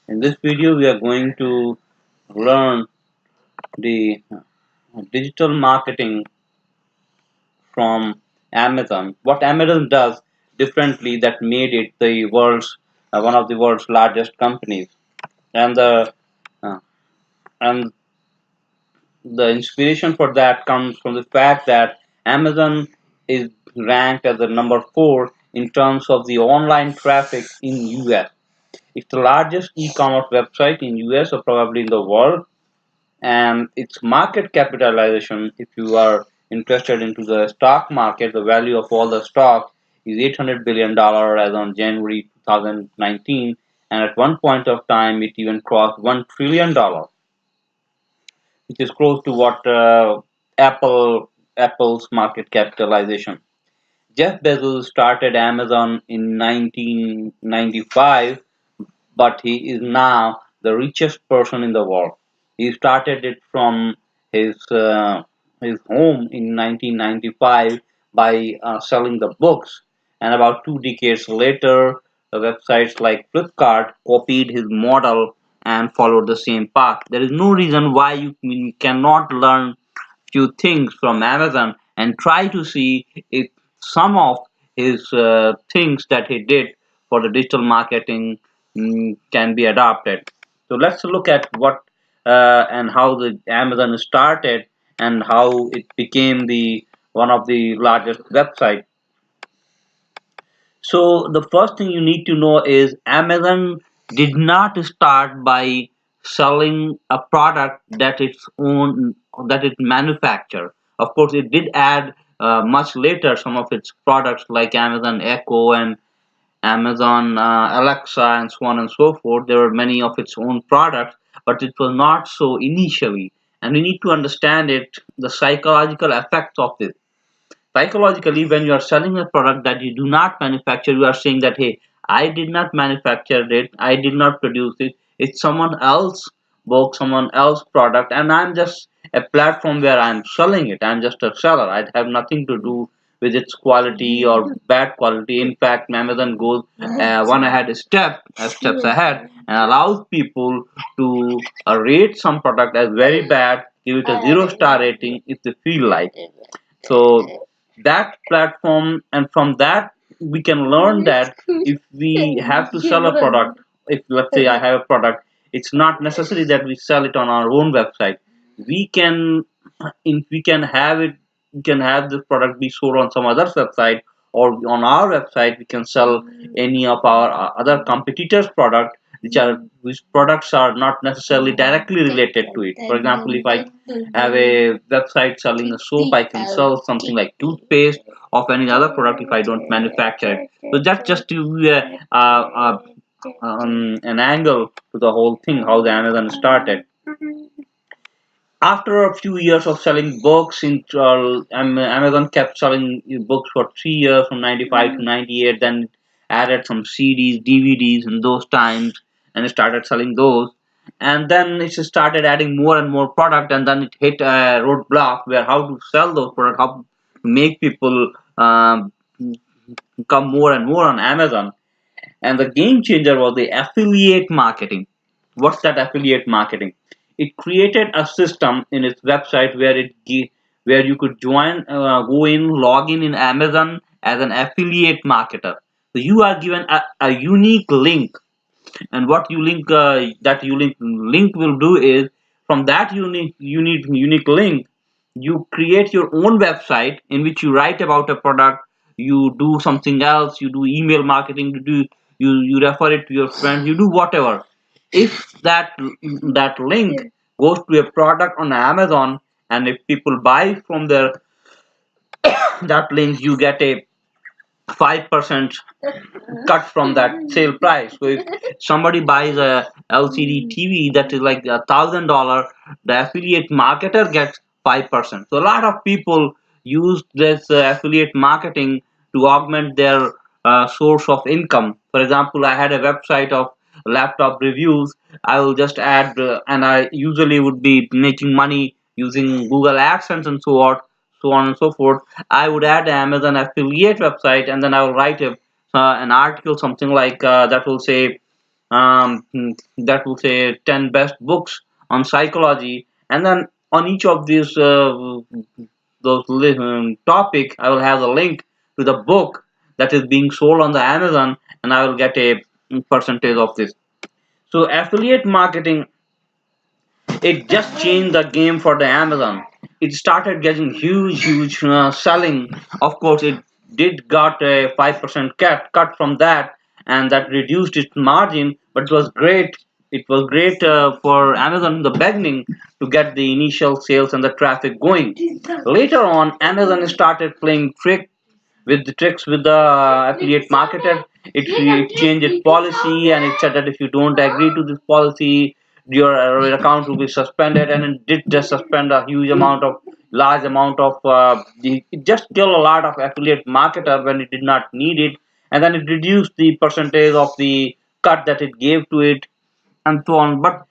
In this video, we are going to learn the digital marketing from Amazon. What Amazon does differently that made it the world's one of the world's largest companies, and uh, and the inspiration for that comes from the fact that Amazon is ranked as the number 4 in terms of the online traffic in US. It's the largest e-commerce website in US or probably in the world, and its market capitalization, if you are interested into the stock market, the value of all the stocks is $800 billion as on January 2019, and at one point of time it even crossed $1 trillion, which is close to what Apple's market capitalization. Jeff Bezos started Amazon in 1995, but he is now the richest person in the world. He started it from his uh, his home in 1995 by selling the books, and about 2 decades later, the websites like Flipkart copied his model and followed the same path. There is no reason why you cannot learn few things from Amazon and try to see if some of his things that he did for the digital marketing can be adopted. So let's look at what and how the Amazon started and how it became the one of the largest website. So the first thing you need to know is Amazon did not start by selling a product that it manufactured. Of course, it did add much later some of its products like Amazon Echo and Amazon Alexa and so on and so forth. There were many of its own products, but it was not so initially. And we need to understand the psychological effects of this. Psychologically, when you are selling a product that you do not manufacture, you are saying that, hey, I did not manufacture it, I did not produce it, it's someone else book, someone else product, and I'm just a platform where I'm selling it. I'm just a seller. I have nothing to do with its quality or bad quality. In fact, Amazon goes one ahead steps ahead, and allows people to rate some product as very bad, give it a 0 star rating if they feel like. So that platform, and from that we can learn that if we have to sell a product, if let's say I have a product, it's not necessary that we sell it on our own website. We can, if we can have it, we can have this product be sold on some other website, or on our website we can sell any of our other competitors product, which products are not necessarily directly related to it. For example, if I have a website selling a soap, I can sell something like toothpaste of any other product if I don't manufacture it. So that's just to an angle to the whole thing, how the Amazon started. After a few years of selling books, Amazon kept selling books for 3 years, from 95 to 98. Then it added some CDs, DVDs in those times, and it started selling those. And then it started adding more and more product, and then it hit a roadblock where how to sell those products, how to make people come more and more on Amazon. And the game changer was the affiliate marketing. What's that affiliate marketing? It created a system in its website where you could go in, log in Amazon as an affiliate marketer. So you are given a unique link, and what you link that unique link will do is, from that unique link, you create your own website in which you write about a product, you do something else, you do email marketing, you refer it to your friends, you do whatever. If that link goes to a product on Amazon, and if people buy from that link, you get a 5% cut from that sale price. So if somebody buys a LCD TV that is like $1,000, the affiliate marketer gets 5%. So a lot of people use this affiliate marketing to augment their source of income. For example, I had a website of laptop reviews. I will just add, and I usually would be making money using Google AdSense and so on and so forth. I would add an Amazon affiliate website, and then I will write an article, something like that will say, that will say 10 best books on psychology, and then on each of these topic I will have a link to the book that is being sold on the Amazon, and I will get a percentage of this. So affiliate marketing, it just changed the game for the Amazon. It started getting huge selling. Of course, it did got a 5% cut from that, and that reduced its margin. But it was great. It was great for Amazon in the beginning to get the initial sales and the traffic going. Later on, Amazon started playing tricks with the affiliate marketer. It changed its policy, and it said that if you don't agree to this policy, your account will be suspended. And it did just suspend a large amount of it just killed a lot of affiliate marketer when it did not need it, and then it reduced the percentage of the cut that it gave to it, and so on. But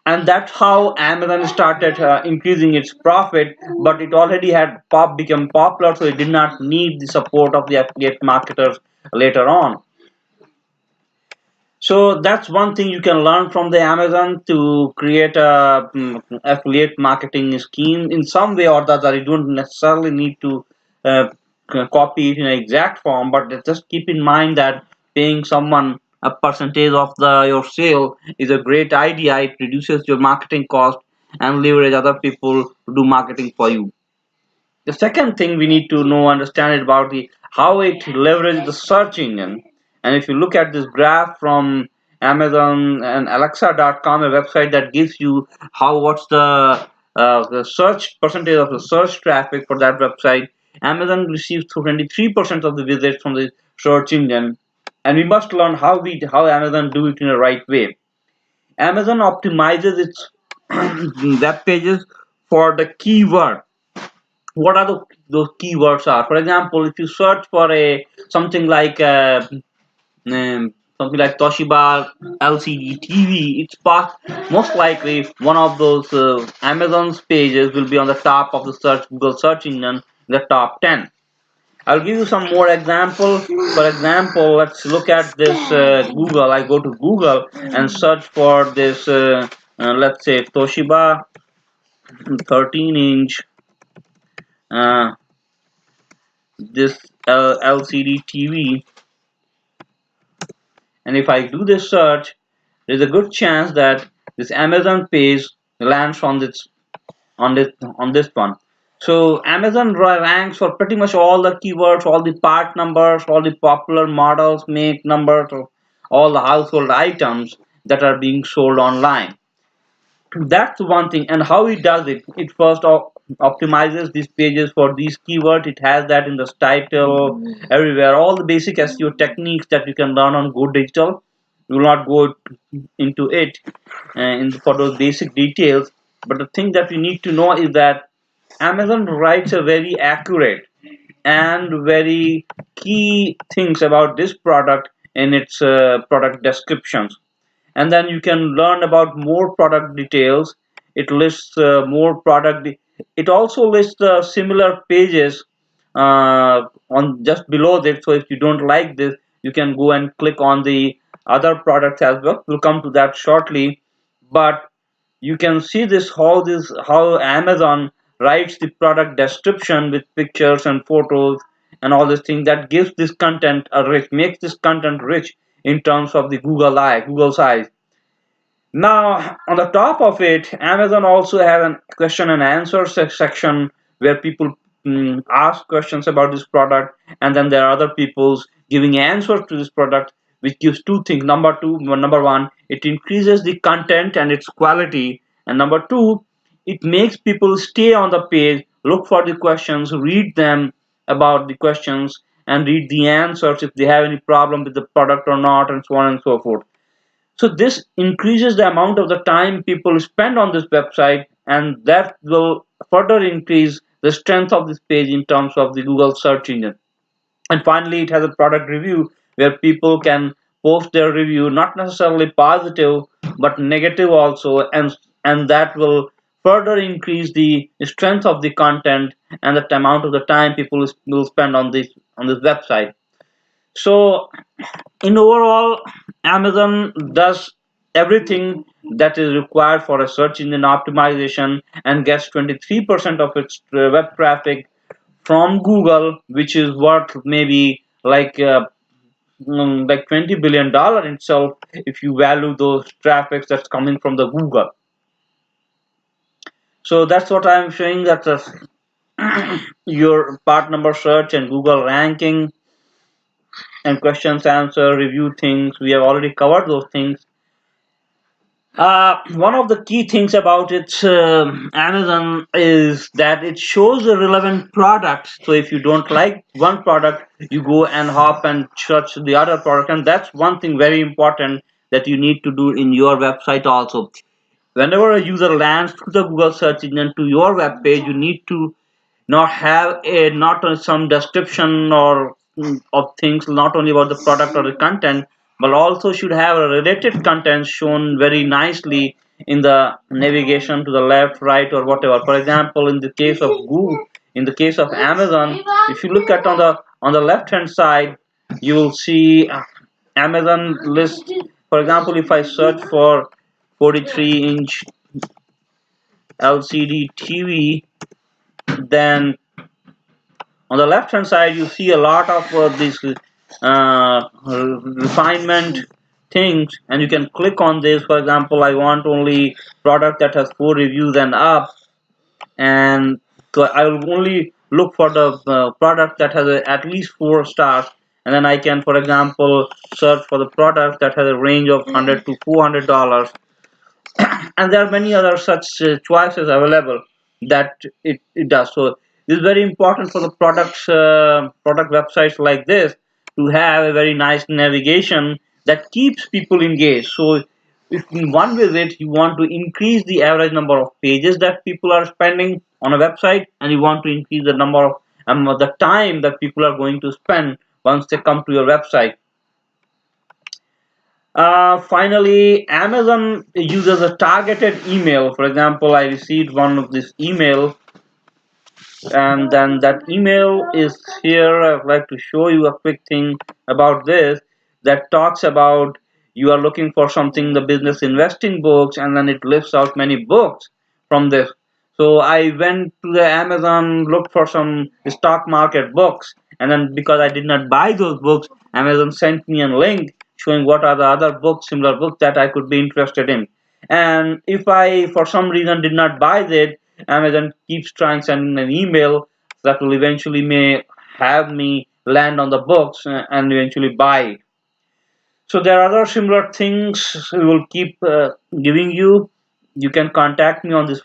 and that's how Amazon started increasing its profit. But it already had become popular, so it did not need the support of the affiliate marketers later on. So that's one thing you can learn from the Amazon to create a affiliate marketing scheme in some way or the other. You don't necessarily need to uh, copy it in an exact form, but just keep in mind that paying someone a percentage of the your sale is a great idea. It reduces your marketing cost and leverage other people to do marketing for you. The second thing we need to know, understand it about the how it leverages the search engine. And if you look at this graph from Amazon and Alexa.com, a website that gives you what's the search percentage of the search traffic for that website. Amazon receives 23% of the visits from the search engine, and we must learn how Amazon do it in the right way. Amazon optimizes its web pages for the keyword. What are those keywords are? For example, if you search for a something like something like Toshiba LCD TV, most likely one of those Amazon's pages will be on the top of the Google search engine, the top 10. I'll give you some more example. For example, let's look at this Google. I go to Google and search for this, let's say Toshiba 13-inch, uh, this LCD TV, and if I do this search, there's a good chance that this Amazon page lands on this one. So Amazon ranks for pretty much all the keywords, all the part numbers, all the popular models, make numbers, all the household items that are being sold online. That's one thing. And how it does it, it first optimizes these pages for these keywords. It has that in the title, everywhere, all the basic SEO techniques that you can learn on Go Digital. We will not go into it for those basic details, but the thing that we need to know is that Amazon writes a very accurate and very key things about this product in its product descriptions. And then you can learn about more product details. It lists more it also lists similar pages on just below this. So if you don't like this, you can go and click on the other products as well. We'll come to that shortly. But you can see how Amazon writes the product description with pictures and photos and all this thing that gives this content a rich makes this content rich in terms of the Google's eyes. Now, on the top of it, Amazon also has a question and answer section where people ask questions about this product, and then there are other people's giving answers to this product, which gives two things. Number one, it increases the content and its quality, and number two, it makes people stay on the page, look for the questions, read them about the questions, and read the answers if they have any problem with the product or not, and so on and so forth. So this increases the amount of the time people spend on this website, and that will further increase the strength of this page in terms of the Google search engine. And finally, it has a product review where people can post their review, not necessarily positive but negative also, and that will further increase the strength of the content and the amount of the time people will spend on this website. So in overall, Amazon does everything that is required for a search engine optimization and gets 23% of its web traffic from Google, which is worth maybe like $20 billion itself if you value those traffics that's coming from the Google. So that's what I'm showing, that your part number search and Google ranking and questions answer review things, we have already covered those things. One of the key things about its Amazon is that it shows the relevant products. So if you don't like one product, you go and hop and search the other product, and that's one thing very important that you need to do in your website also. Whenever a user lands to the Google search engine to your web page, you need to not have a not some description or of things, not only about the product or the content, but also should have a related content shown very nicely in the navigation to the left, right, or whatever. For example, in the case of Google, in the case of Amazon, if you look at on the left hand side, you will see Amazon list. For example, if I search for 43-inch LCD TV, then on the left hand side you see a lot of these refinement things, and you can click on this. For example, I want only product that has 4 reviews and up, and so I will only look for the product that has at least 4 stars, and then I can, for example, search for the product that has a range of $100 to $400, and there are many other such choices available that it does. So this is very important for the product websites like this to have a very nice navigation that keeps people engaged. So if in one visit you want to increase the average number of pages that people are spending on a website, and you want to increase the number of the time that people are going to spend once they come to your website. Finally, Amazon uses a targeted email. For example, I received one of this email, and then that email is here. I'd like to show you a quick thing about this that talks about you are looking for something, the business investing books, and then it lists out many books from this. So I went to the Amazon, looked for some stock market books, and then because I did not buy those books, Amazon sent me a link showing what are the other books, similar books that I could be interested in. And if I, for some reason, did not buy that, Amazon keeps trying sending an email that will eventually may have me land on the books and eventually buy it. So there are other similar things we will keep giving you. You can contact me on this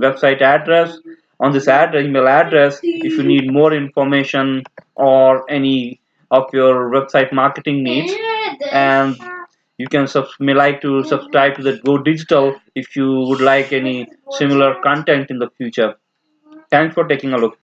website address, on this email address, if you need more information or any of your website marketing needs. And you can may like to subscribe to the Go Digital if you would like any similar content in the future. Thanks for taking a look.